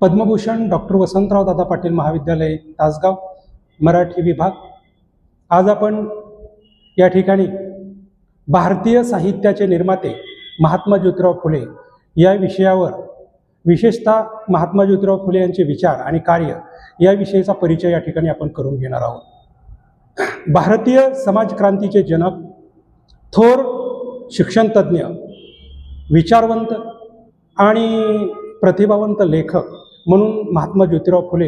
Padma Bhushan doctor Vasantrao Dada Patil महाविद्यालय तासगाव मराठी विभाग। आज आपण या ठिकाणी भारतीय साहित्याचे निर्माते महात्मा ज्योतिराव फुले या विषयावर विशेषतः महात्मा ज्योतिराव फुले यांचे विचार आणि कार्य याविषयीचा परिचय या ठिकाणी आपण करून घेणार आहोत। भारतीय समाजक्रांतीचे जनक, थोर शिक्षणतज्ञ, विचारवंत आणि प्रतिभावंत लेखक म्हणून महात्मा ज्योतिराव फुले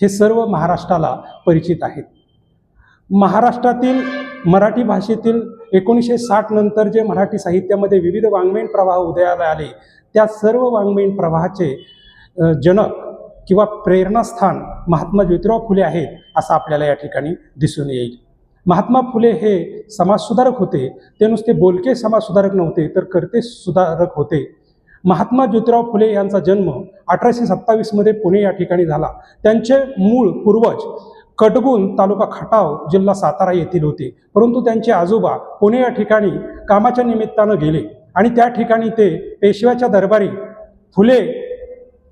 हे सर्व महाराष्ट्राला परिचित आहेत। महाराष्ट्रातील मराठी भाषेतील 1960 नंतर जे मराठी साहित्यामध्ये विविध वाङ्मयीन प्रवाह उदयाला आले, त्या सर्व वाङ्मयीन प्रवाहाचे जनक किंवा प्रेरणास्थान महात्मा ज्योतिराव फुले आहेत असं आपल्याला या ठिकाणी दिसून येईल। महात्मा फुले हे समाजसुधारक होते। ते नुसते बोलके समाजसुधारक नव्हते, तर कर्ते सुधारक होते। महात्मा ज्योतिराव फुले यांचा जन्म 1827 मध्ये पुणे या ठिकाणी झाला। त्यांचे मूळ पूर्वज कटगुण तालुका खटाव जिल्हा सातारा येथील होते, परंतु त्यांचे आजोबा पुणे या ठिकाणी कामाच्या निमित्तानं गेले आणि त्या ठिकाणी ते पेशव्याच्या दरबारी फुले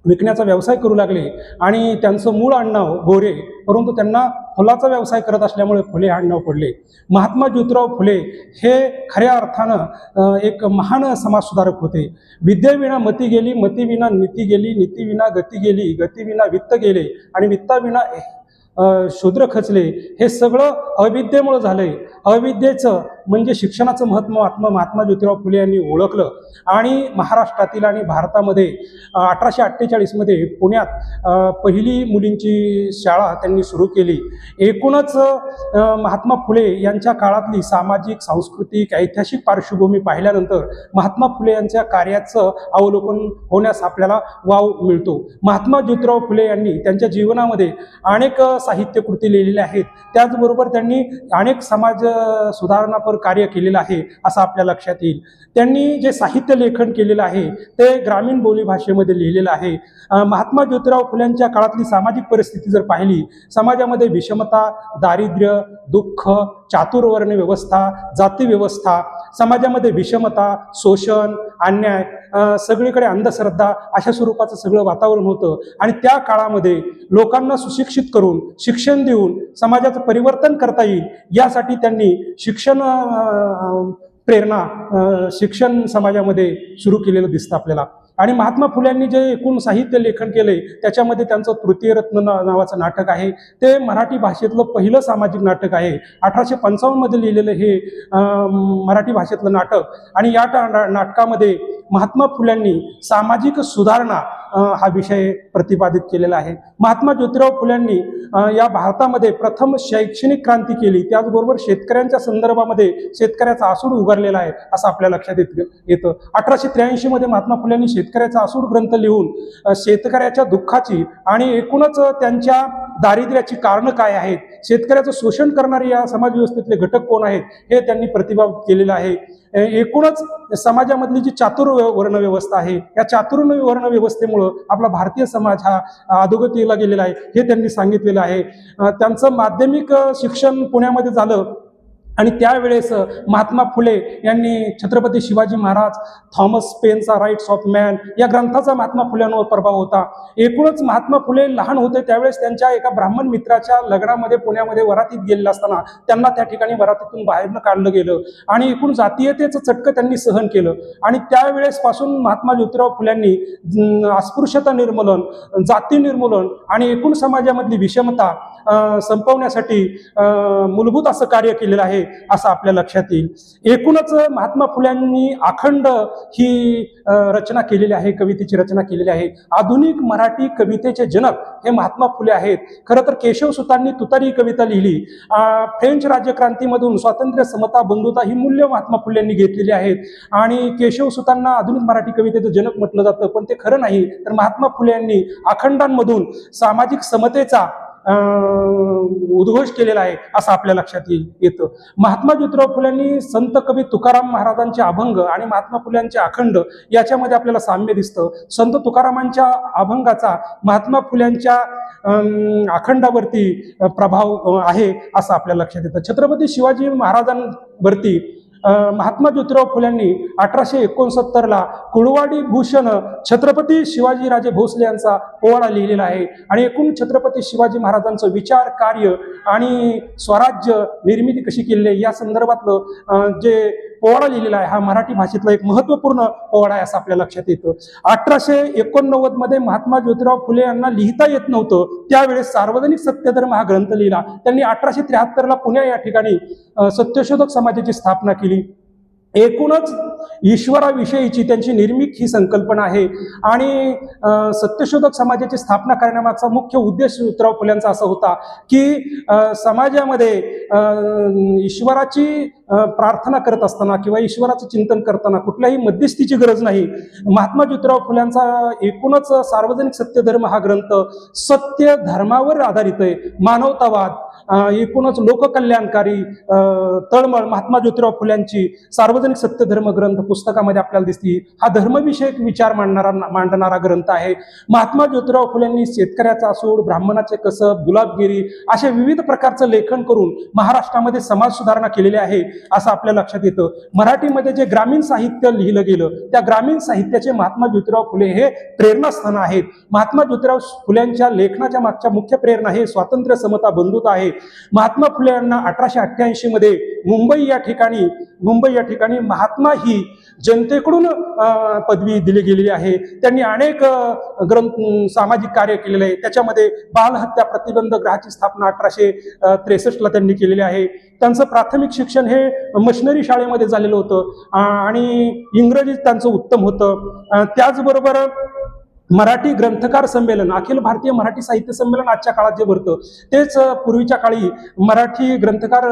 विकण्याचा व्यवसाय करू लागले आणि त्यांचं मूळ आडनाव गोरे, परंतु त्यांना फुलाचा व्यवसाय करत असल्यामुळे फुले आडनाव पडले। महात्मा ज्योतिराव फुले हे खऱ्या अर्थानं एक महान समाजसुधारक होते। विद्येविना मती गेली, मतीविना नीती गेली, नीतीविना गती गेली, गतीविना वित्त गेले आणि वित्ताविना शूद्र खचले। हे सगळं अविद्येमुळे झालंय। अविद्येचं म्हणजे शिक्षणाचं महत्त्व महात्मा ज्योतिराव फुले यांनी ओळखलं आणि महाराष्ट्रातील आणि भारतामध्ये 1848 मध्ये पुण्यात पहिली मुलींची शाळा त्यांनी सुरू केली। एकूणच महात्मा फुले यांच्या काळातली सामाजिक, सांस्कृतिक, ऐतिहासिक पार्श्वभूमी पाहिल्यानंतर महात्मा फुले यांच्या कार्याचं अवलोकन होण्यास आपल्याला वाव मिळतो। महात्मा ज्योतिराव फुले यांनी त्यांच्या जीवनामध्ये अनेक साहित्य कृती लिहिलेल्या आहेत, त्याचबरोबर त्यांनी अनेक समाज सुधारणापर कार्य केलेलं आहे असं आपल्या लक्षात येईल। त्यांनी जे साहित्य लेखन केलेलं आहे ते ग्रामीण बोलीभाषेमध्ये लिहिलेलं आहे। महात्मा ज्योतिराव फुल्यांच्या काळातली सामाजिक परिस्थिती जर पाहिली, समाजामध्ये विषमता, दारिद्र्य, दुःख, चातुर्वर्ण व्यवस्था, जाती व्यवस्था, समाजामध्ये विषमता, शोषण, अन्याय, सगळीकडे अंधश्रद्धा अशा स्वरूपाचं सगळं वातावरण होतं आणि त्या काळामध्ये लोकांना सुशिक्षित करून शिक्षण देऊन समाजाचं परिवर्तन करता येईल यासाठी त्यांनी शिक्षण समाजामध्ये सुरू केलेलं दिसतं आपल्याला। आणि महात्मा फुल्यांनी जे एकूण साहित्य लेखन केले त्याच्यामध्ये त्यांचं तृतीयरत्न नावाचं नाटक आहे। ते मराठी भाषेतलं पहिलं सामाजिक नाटक आहे। 1855 मध्ये लिहिलेलं हे मराठी भाषेतलं नाटक आणि या नाटकामध्ये महात्मा फुल्यांनी सामाजिक सुधारणा हा विषय प्रतिपादित केलेला आहे। महात्मा ज्योतिराव फुल्यांनी या भारतामध्ये प्रथम शैक्षणिक क्रांती केली, त्याचबरोबर शेतकऱ्यांच्या संदर्भामध्ये शेतकऱ्याचा आसूड उगारलेला आहे असं आपल्या लक्षात येतं। 1883 मध्ये महात्मा फुल्यांनी शेतकऱ्याचा आसूड ग्रंथ लिहून शेतकऱ्याच्या दुःखाची आणि एकूणच त्यांच्या दारिद्र्याची कारणं काय आहेत, शेतकऱ्याचं शोषण करणारे या समाज व्यवस्थेतले घटक कोण आहेत हे त्यांनी प्रतिपादित केलेलं आहे। एकूणच समाजामधली जी चातुर्वर्ण व्यवस्था आहे, या चातुर्वर्ण व्यवस्थेमुळं आपला भारतीय समाज हा अधोगतीला गेलेला आहे हे त्यांनी सांगितलेलं आहे। त्यांचं माध्यमिक शिक्षण पुण्यामध्ये झालं आणि त्यावेळेस महात्मा फुले यांनी छत्रपती शिवाजी महाराज, थॉमस पेनचा राईट्स ऑफ मॅन या ग्रंथाचा महात्मा फुल्यांवर प्रभाव होता। एकूणच महात्मा फुले लहान होते त्यावेळेस त्यांच्या एका ब्राह्मण मित्राच्या लग्नामध्ये पुण्यामध्ये वरातीत गेलेलं असताना त्यांना त्या ठिकाणी वरातीतून बाहेरनं काढलं गेलं आणि एकूण जातीयतेचं चटकं त्यांनी सहन केलं आणि त्यावेळेस पासून महात्मा ज्योतिराव फुल्यांनी अस्पृश्यता निर्मूलन, जाती निर्मूलन आणि एकूण समाजामधली विषमता संपवण्यासाठी मूलभूत असं कार्य केलेलं आहे असं आपल्या लक्षात येईल। एकूणच महात्मा फुल्यांनी अखंड ही रचना केलेली आहे, कवितेची रचना केलेली आहे। आधुनिक मराठी कवितेचे जनक हे महात्मा फुले आहेत। खरं तर केशवसुतांनी तुतारी कविता लिहिली। फ्रेंच राज्यक्रांतीमधून स्वातंत्र्य, समता, बंधुता ही मूल्य महात्मा फुल्यांनी घेतलेली आहेत आणि केशवसुतांना आधुनिक मराठी कवितेचं जनक म्हटलं जातं, पण ते खरं नाही। तर महात्मा फुले यांनी अखंडांमधून सामाजिक समतेचा उद्घोष केलेला आहे असं आपल्या लक्षात येतं। महात्मा ज्योतिराव फुल्यांनी संत कवी तुकाराम महाराजांचे अभंग आणि महात्मा फुल्यांचे अखंड याच्यामध्ये आपल्याला साम्य दिसतं। संत तुकारामांच्या अभंगाचा महात्मा फुल्यांच्या अखंडावरती प्रभाव आहे असं आपल्या लक्षात येतं। छत्रपती शिवाजी महाराजांवरती महात्मा ज्योतिराव फुल्यांनी 1869ला कुळवाडी भूषण छत्रपती शिवाजीराजे भोसले यांचा पोवाडा लिहिलेला आहे आणि एकूण छत्रपती शिवाजी महाराजांचं विचार कार्य आणि स्वराज्य निर्मिती कशी केलेली आहे या संदर्भातलं जे पोवाडा लिहिलेला आहे हा मराठी भाषेतला एक महत्त्वपूर्ण पोवाडा आहे असं आपल्या लक्षात येतं. 1889 मध्ये महात्मा ज्योतिराव फुले यांना लिहिता येत नव्हतं, त्यावेळेस सार्वजनिक सत्यधर्म हा ग्रंथ लिहिला. त्यांनी 1873ला पुण्या या ठिकाणी सत्यशोधक समाजाची स्थापना केली. एकूणच ईश्वराविषयीची त्यांची निर्मिक ही संकल्पना आहे आणि सत्यशोधक समाजाची स्थापना करण्यामागचा मुख्य उद्देश ज्योतिराव फुल्यांचा असा होता की समाजामध्ये ईश्वराची प्रार्थना करत असताना किंवा ईश्वराचं चिंतन करताना कुठल्याही मध्यस्थीची गरज नाही. महात्मा ज्योतिराव फुल्यांचा एकूणच सार्वजनिक सत्यधर्म हा ग्रंथ सत्य धर्मावर आधारित आहे. मानवतावाद, एकूणच लोककल्याणकारी तळमळ महात्मा ज्योतिराव फुल्यांची सार्वजनिक सत्यधर्म ग्रंथ पुस्तकामध्ये आपल्याला दिसते. हा धर्मविषयक विचार मांडणारा ग्रंथ आहे. महात्मा ज्योतिराव फुल्यांनी शेतकऱ्याचा सूड, ब्राह्मणाचे कसब, गुलाबगिरी अशा विविध प्रकारचं लेखन करून महाराष्ट्रामध्ये समाज सुधारणा केलेली आहे असं आपल्या लक्षात येतं. मराठीमध्ये जे ग्रामीण साहित्य लिहिलं गेलं त्या ग्रामीण साहित्याचे महात्मा ज्योतिराव फुले हे प्रेरणास्थान आहेत. महात्मा ज्योतिराव फुल्यांच्या लेखनाच्या मागच्या मुख्य प्रेरणा हे स्वातंत्र्य, समता, बंधुता आहे. महात्मा फुले यांना 1888 मध्ये मुंबई या ठिकाणी महात्मा ही जनतेकडून पदवी दिली गेलेली आहे. त्यांनी अनेक सामाजिक कार्य केलेले आहे. त्याच्यामध्ये बालहत्या प्रतिबंध गृहाची स्थापना 1863ला त्यांनी केलेली आहे. त्यांचं प्राथमिक शिक्षण हे मशिनरी शाळेमध्ये झालेलं होतं आणि इंग्रजीत त्यांचं उत्तम होतं. त्याचबरोबर मराठी ग्रंथकार संमेलन, अखिल भारतीय मराठी साहित्य संमेलन आजच्या काळात जे भरतं तेच पूर्वीच्या काळी मराठी ग्रंथकार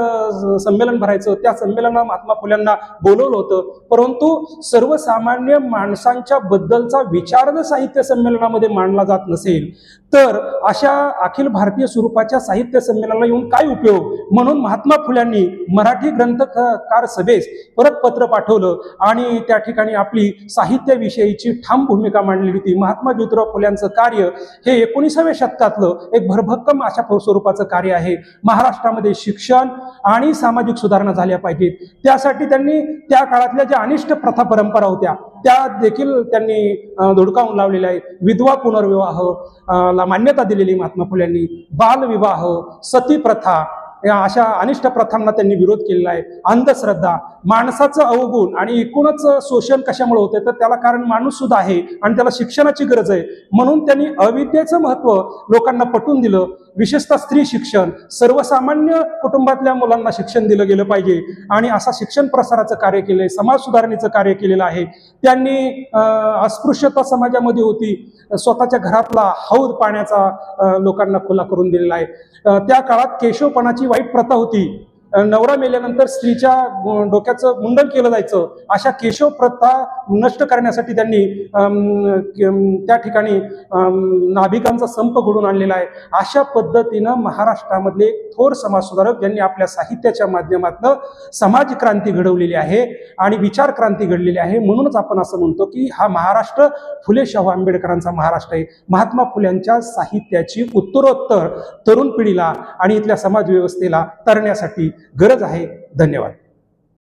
संमेलन भरायचं. त्या संमेलनाला महात्मा फुल्यांना बोलवलं होतं, परंतु सर्वसामान्य माणसांच्या बद्दलचा विचार जर साहित्य संमेलनामध्ये मांडला जात नसेल तर अशा अखिल भारतीय स्वरूपाच्या साहित्य संमेलनाला येऊन काय उपयोग, म्हणून महात्मा फुल्यांनी मराठी ग्रंथकार सभेस परत पत्र पाठवलं आणि त्या ठिकाणी आपली साहित्याविषयीची ठाम भूमिका मांडलेली होती. महात्मा ज्योतिराव फुल्यांचं कार्य हे 19व्या शतकातलं एक भरभक्कम अशा स्वरूपाचं कार्य आहे. महाराष्ट्रामध्ये शिक्षण आणि सामाजिक सुधारणा झाल्या पाहिजेत, त्यासाठी त्यांनी त्या काळातल्या ज्या अनिष्ट प्रथा परंपरा होत्या त्या देखील त्यांनी धुडकावून लावलेल्या आहेत. विधवा पुनर्विवाह ला मान्यता दिलेली महात्मा फुल्यांनी, बालविवाह, सती प्रथा या अशा अनिष्ट प्रथांना त्यांनी विरोध केलेला आहे. अंधश्रद्धा, माणसाचं अवगुण आणि एकूणच शोषण कशामुळे होते तर त्याला कारण माणूस सुद्धा आहे आणि त्याला शिक्षणाची गरज आहे, म्हणून त्यांनी अविद्येचं महत्व लोकांना पटवून दिलं. विशेषतः स्त्री शिक्षण, सर्वसामान्य कुटुंबातल्या मुलांना शिक्षण दिलं गेलं पाहिजे आणि असा शिक्षण प्रसाराचं कार्य केलंय, समाज सुधारणेचं कार्य केलेलं आहे. त्यांनी अस्पृश्यता समाजामध्ये होती, स्वतःच्या घरातला हौद पाण्याचा लोकांना खुला करून दिलेला आहे. त्या काळात केशवपणाची वाईट प्रथा होती. नवरा मेल्यानंतर स्त्रीच्या डोक्याचं मुंडन केलं जायचं. अशा केशव प्रथा नष्ट करण्यासाठी त्यांनी त्या ठिकाणी नाभिकांचा संप घडून आणलेला आहे. अशा पद्धतीनं महाराष्ट्रामधले थोर समाज सुधारक ज्यांनी आपल्या साहित्याच्या माध्यमातून समाज क्रांती घडवलेली आहे आणि विचार क्रांती घडलेली आहे. म्हणूनच आपण असं म्हणतो की हा महाराष्ट्र फुले शाहू आंबेडकरांचा महाराष्ट्र आहे. महात्मा फुल्यांच्या साहित्याची उत्तरोत्तर तरुण पिढीला आणि इथल्या समाज व्यवस्थेला तरण्यासाठी गरज आहे. धन्यवाद.